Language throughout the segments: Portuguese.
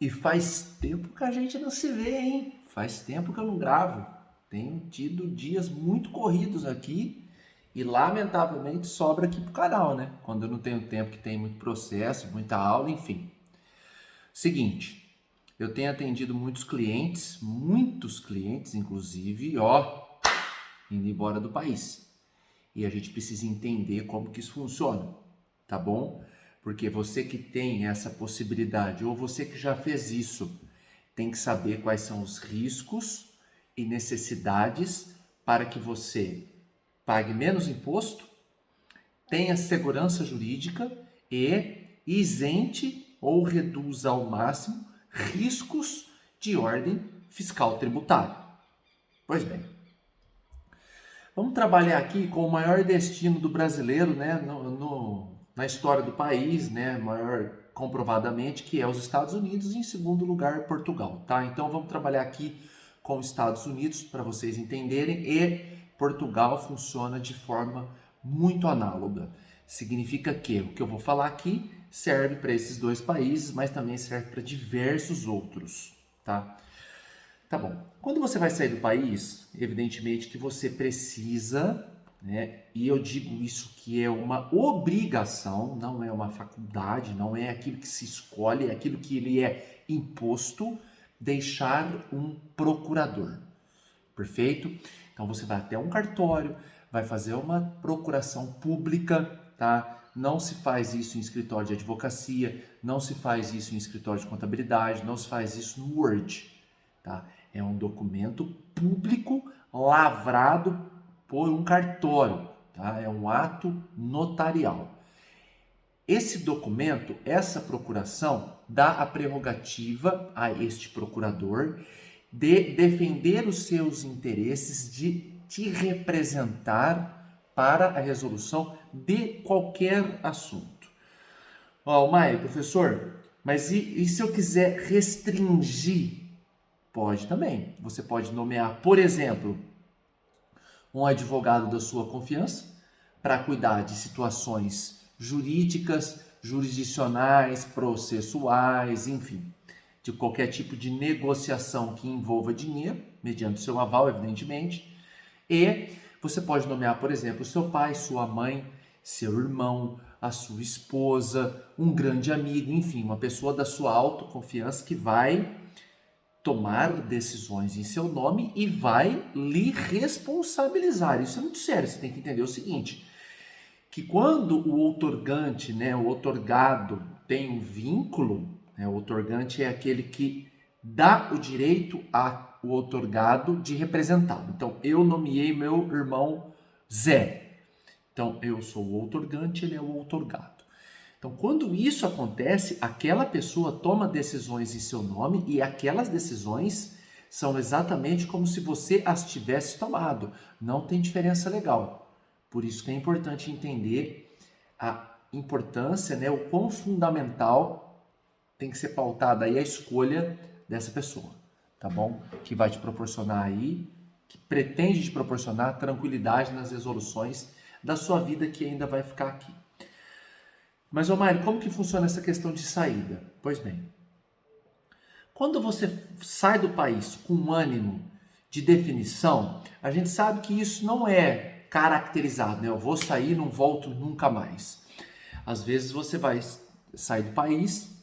E faz tempo que a gente não se vê, hein? Faz tempo que eu não gravo. Tenho tido dias muito corridos aqui e lamentavelmente sobra aqui pro canal, né? Quando eu não tenho tempo, que tem muito processo, muita aula, enfim. Seguinte, eu tenho atendido muitos clientes, inclusive, ó, indo embora do país. E a gente precisa entender como que isso funciona, tá bom? Porque você que tem essa possibilidade, ou você que já fez isso, tem que saber quais são os riscos e necessidades para que você pague menos imposto, tenha segurança jurídica e isente ou reduza ao máximo riscos de ordem fiscal tributária. Pois bem, vamos trabalhar aqui com o maior destino do brasileiro, né, na história do país, né, maior comprovadamente, que é os Estados Unidos, e em segundo lugar Portugal, tá? Então vamos trabalhar aqui com os Estados Unidos para vocês entenderem, e Portugal funciona de forma muito análoga. Significa que o que eu vou falar aqui serve para esses dois países, mas também serve para diversos outros, tá? Tá bom. Quando você vai sair do país, evidentemente que você precisa, né? E eu digo isso que é uma obrigação, não é uma faculdade, não é aquilo que se escolhe, é aquilo que ele é imposto, deixar um procurador. Perfeito? Então você vai até um cartório, vai fazer uma procuração pública, tá? Não se faz isso em escritório de advocacia, não se faz isso em escritório de contabilidade, não se faz isso no Word, tá? É um documento público lavrado por um cartório, tá? É um ato notarial. Esse documento, essa procuração, dá a prerrogativa a este procurador de defender os seus interesses, de te representar para a resolução de qualquer assunto. Ó, Maio, professor, mas e se eu quiser restringir? Pode também. Você pode nomear, por exemplo, um advogado da sua confiança para cuidar de situações jurídicas, jurisdicionais, processuais, enfim, de qualquer tipo de negociação que envolva dinheiro, mediante o seu aval, evidentemente. E você pode nomear, por exemplo, seu pai, sua mãe, seu irmão, a sua esposa, um grande amigo, enfim, uma pessoa da sua autoconfiança que vai tomar decisões em seu nome e vai lhe responsabilizar. Isso é muito sério, você tem que entender o seguinte, que quando o outorgante, né, o outorgado tem um vínculo, né, o outorgante é aquele que dá o direito ao outorgado de representá-lo. Então, eu nomeei meu irmão Zé. Então, eu sou o outorgante, ele é o outorgado. Então, quando isso acontece, aquela pessoa toma decisões em seu nome e aquelas decisões são exatamente como se você as tivesse tomado. Não tem diferença legal. Por isso que é importante entender a importância, né, o quão fundamental tem que ser pautada aí a escolha dessa pessoa, tá bom? Que vai te proporcionar aí, que pretende te proporcionar tranquilidade nas resoluções da sua vida que ainda vai ficar aqui. Mas, Mário, como que funciona essa questão de saída? Pois bem, quando você sai do país com um ânimo de definição, a gente sabe que isso não é caracterizado, né? Eu vou sair e não volto nunca mais. Às vezes você vai sair do país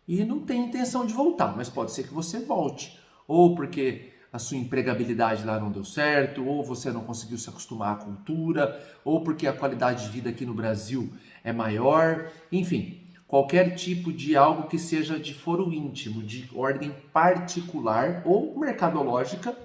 e não tem intenção de voltar, mas pode ser que você volte. Ou porque a sua empregabilidade lá não deu certo, ou você não conseguiu se acostumar à cultura, ou porque a qualidade de vida aqui no Brasil é maior, enfim, qualquer tipo de algo que seja de foro íntimo, de ordem particular ou mercadológica.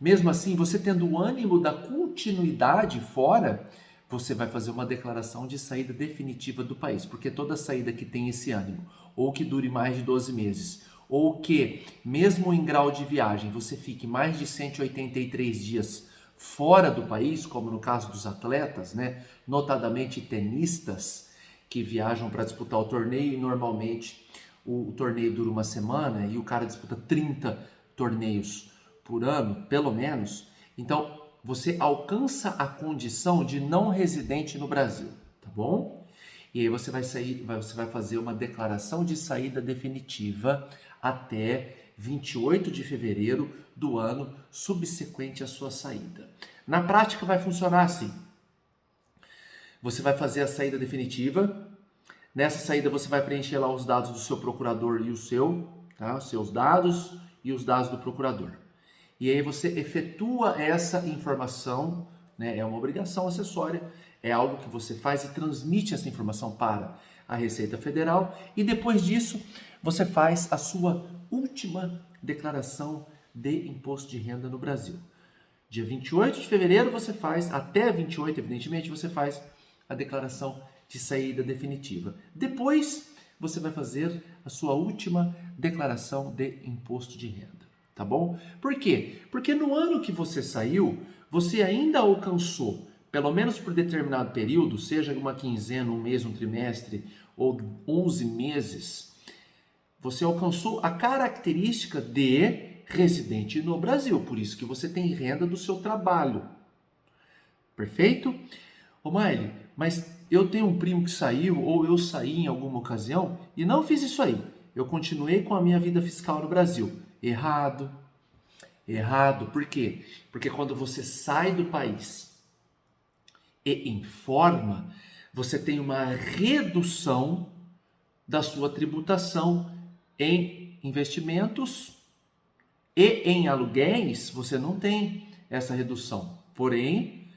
Mesmo assim, você tendo o ânimo da continuidade fora, você vai fazer uma declaração de saída definitiva do país, porque toda saída que tem esse ânimo, ou que dure mais de 12 meses, ou que, mesmo em grau de viagem, você fique mais de 183 dias fora do país, como no caso dos atletas, né? Notadamente tenistas que viajam para disputar o torneio, e normalmente o torneio dura uma semana e o cara disputa 30 torneios por ano, pelo menos. Então, você alcança a condição de não residente no Brasil, tá bom? E aí você vai fazer uma declaração de saída definitiva até 28 de fevereiro do ano subsequente à sua saída. Na prática vai funcionar assim. Você vai fazer a saída definitiva. Nessa saída você vai preencher lá os dados do seu procurador e os seus dados e os dados do procurador. E aí você efetua essa informação, né? É uma obrigação acessória, é algo que você faz e transmite essa informação para a Receita Federal e depois disso você faz a sua última declaração de imposto de renda no Brasil. Dia 28 de fevereiro você faz, até 28 evidentemente, você faz a declaração de saída definitiva. Depois você vai fazer a sua última declaração de imposto de renda, tá bom? Por quê? Porque no ano que você saiu, você ainda alcançou, pelo menos por determinado período, seja uma quinzena, um mês, um trimestre ou 11 meses, você alcançou a característica de residente no Brasil, por isso que você tem renda do seu trabalho. Perfeito? Ô Maile, mas eu tenho um primo que saiu, ou eu saí em alguma ocasião e não fiz isso aí. Eu continuei com a minha vida fiscal no Brasil. Errado. Errado. Por quê? Porque quando você sai do país e informa, você tem uma redução da sua tributação em investimentos e em aluguéis, você não tem essa redução. Porém,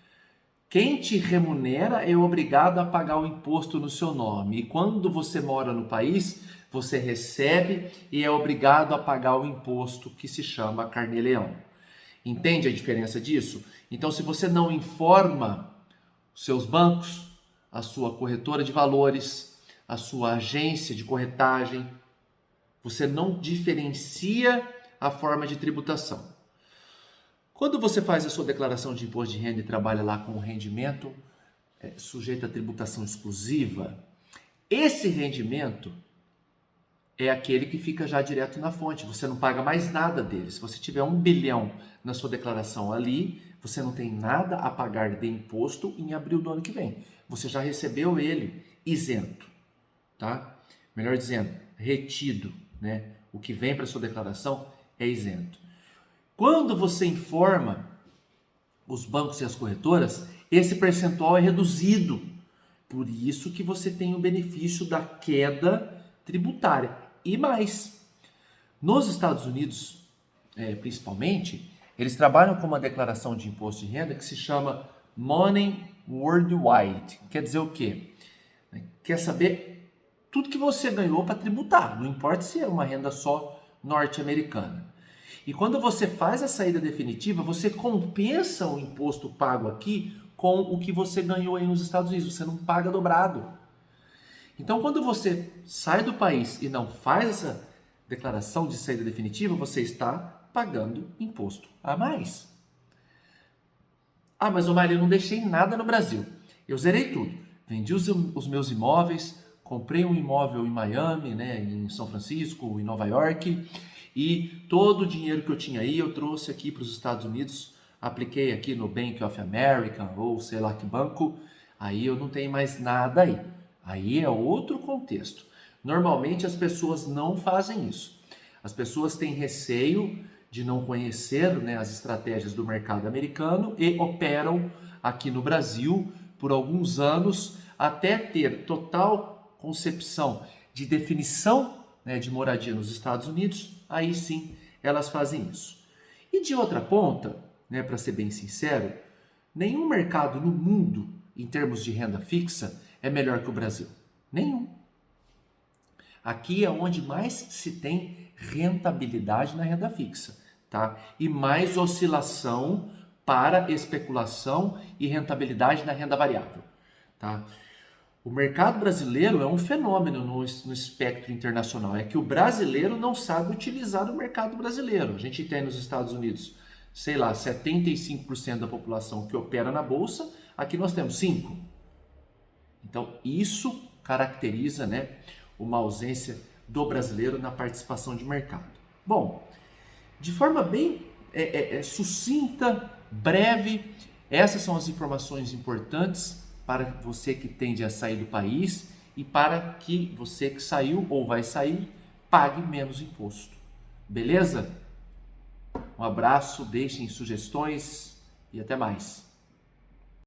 quem te remunera é obrigado a pagar o imposto no seu nome. E quando você mora no país, você recebe e é obrigado a pagar o imposto que se chama carnê-leão. Entende a diferença disso? Então, se você não informa os seus bancos, a sua corretora de valores, a sua agência de corretagem, você não diferencia a forma de tributação. Quando você faz a sua declaração de imposto de renda e trabalha lá com o rendimento sujeito à tributação exclusiva, esse rendimento é aquele que fica já direto na fonte, você não paga mais nada dele. Se você tiver 1 bilhão na sua declaração ali, você não tem nada a pagar de imposto em abril do ano que vem. Você já recebeu ele isento, tá? Melhor dizendo, retido, né? O que vem para sua declaração é isento. Quando você informa os bancos e as corretoras, esse percentual é reduzido. Por isso que você tem o benefício da queda tributária. E mais, nos Estados Unidos, principalmente, eles trabalham com uma declaração de imposto de renda que se chama Money Worldwide. Quer dizer o quê? Quer saber tudo que você ganhou para tributar, não importa se é uma renda só norte-americana. E quando você faz a saída definitiva, você compensa o imposto pago aqui com o que você ganhou aí nos Estados Unidos. Você não paga dobrado. Então, quando você sai do país e não faz essa declaração de saída definitiva, você está pagando imposto a mais. Ah, mas Omar, eu não deixei nada no Brasil. Eu zerei tudo. Vendi os meus imóveis, comprei um imóvel em Miami, né, em São Francisco, em Nova York, e todo o dinheiro que eu tinha aí eu trouxe aqui para os Estados Unidos, apliquei aqui no Bank of America ou sei lá que banco, aí eu não tenho mais nada aí. Aí é outro contexto. Normalmente as pessoas não fazem isso. As pessoas têm receio de não conhecer, né, as estratégias do mercado americano e operam aqui no Brasil por alguns anos até ter total concepção de definição, né, de moradia nos Estados Unidos, aí sim elas fazem isso. E de outra ponta, né, para ser bem sincero, nenhum mercado no mundo, em termos de renda fixa, é melhor que o Brasil. Nenhum. Aqui é onde mais se tem rentabilidade na renda fixa, tá? E mais oscilação para especulação e rentabilidade na renda variável, tá? O mercado brasileiro é um fenômeno no espectro internacional. É que o brasileiro não sabe utilizar o mercado brasileiro. A gente tem nos Estados Unidos, sei lá, 75% da população que opera na bolsa. Aqui nós temos 5%. Então, isso caracteriza, né, uma ausência do brasileiro na participação de mercado. Bom, de forma bem sucinta, breve, essas são as informações importantes para você que tende a sair do país e para que você que saiu ou vai sair pague menos imposto. Beleza? Um abraço, deixem sugestões e até mais.